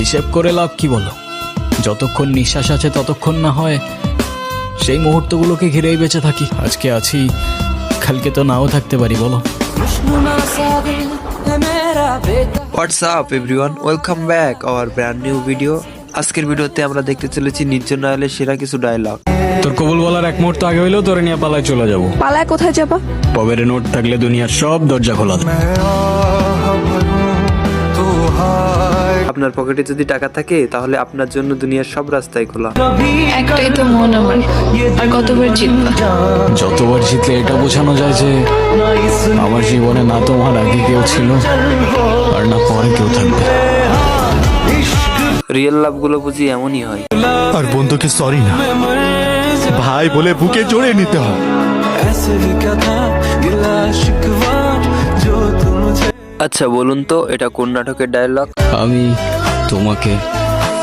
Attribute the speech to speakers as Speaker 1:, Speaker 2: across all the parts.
Speaker 1: হিসেব করে লাভ কি বলো? যতক্ষণ নিঃশ্বাস আছে ততক্ষণ না হয় সেই মুহূর্তগুলোকে ঘিরেই বেঁচে থাকি। আজকে আছি, কালকে তো নাও থাকতে পারি, বলো।
Speaker 2: What's up everyone, welcome back hour brand new video. আজকের ভিডিওতে আমরা দেখতে চলেছি নির্জন নয়ালের সেরা কিছু ডায়লগ।
Speaker 1: তোর কবুল বলার এক মুহূর্ত আগে হইলেও তোরে নিয়ে পালায় চলে যাবো।
Speaker 3: পালায় কোথায় যাবা?
Speaker 1: পবের নোট থাকলে দুনিয়ার সব দরজা খোলা থাকে।
Speaker 2: আপনার পকেটে যদি টাকা থাকে তাহলে আপনার জন্য দুনিয়ার সব রাস্তাই খোলা।
Speaker 3: একটাই তো মন আমার, আর কতবার জিতবা?
Speaker 1: যতবার জিতলে এটা বোঝানো যায় যে আমার জীবনে না তোমার আগে কেউ ছিল আর না পরে কেউ থাকবে।
Speaker 2: রিয়েল লাভ গুলো বুঝি এমনই হয়।
Speaker 4: আর বন্ধুকে সরি না, ভাই বলে বুকে জড়িয়ে নিতে হয়।
Speaker 2: আচ্ছা বলুন তো, এটা কোন নাটকের ডায়লগ?
Speaker 1: আমি তোমাকে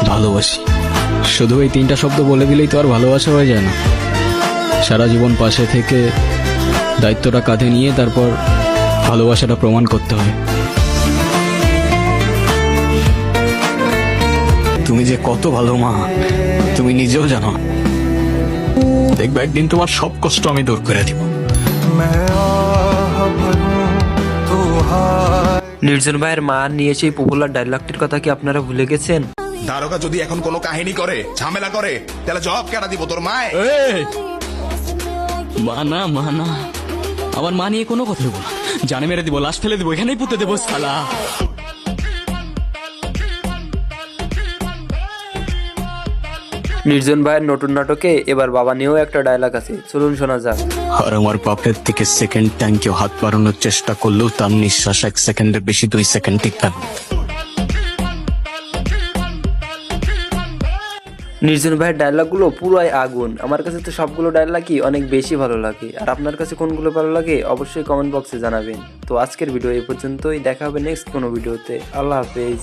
Speaker 1: ভালোবাসি। শুধু এই তিনটা শব্দ বলে দিলেই তো আর ভালোবাসা হয়ে যায় না। সারা জীবন পাশে থেকে দায়িত্বটা কাঁধে নিয়ে তারপর ভালোবাসাটা প্রমাণ করতে হয়। তুমি যে কত ভালো মা তুমি নিজেও জানো। দেখবে একদিন তোমার সব কষ্ট আমি দূর করে দিব।
Speaker 2: নির্জন ভাইয়ের মা নিয়ে সেই পপুলার ডায়লগটির কথা কি আপনারা ভুলে গেছেন?
Speaker 5: দারোগা যদি এখন কোনো কাহিনী করে, ঝামেলা করে, তাহলে জবাব কেনা দিব তোর মায়?
Speaker 1: মানা মানা আমার মা নিয়ে কোনো কথা বলবো না। জানে মেরে দিব, লাশ ফেলে দিব, এখানেই পুঁতে দেবো শালা।
Speaker 2: নির্জন ভাইয়ের নতুন নাটকে এবার বাবা নিয়েও একটা ডায়লগ আছে, চলুন শোনা যাক।
Speaker 1: আর আমার বাপের থেকে সেকেন্ড টাইম কেউ হাত বাড়ানোর চেষ্টা করলেও তার নিঃশ্বাস 1 সেকেন্ডের বেশি 2 সেকেন্ড টিকবে না।
Speaker 2: নির্জন ভাইয়ের ডায়লগ গুলো পুরাই আগুন। আমার কাছে তো সবগুলো ডায়লগই অনেক বেশি ভালো লাগে। আর আপনার কাছে কোনগুলো ভালো লাগে অবশ্যই কমেন্ট বক্সে জানাবেন। তো আজকের ভিডিও এই পর্যন্তই, দেখা হবে নেক্সট কোনো ভিডিওতে। আল্লাহ হাফেজ।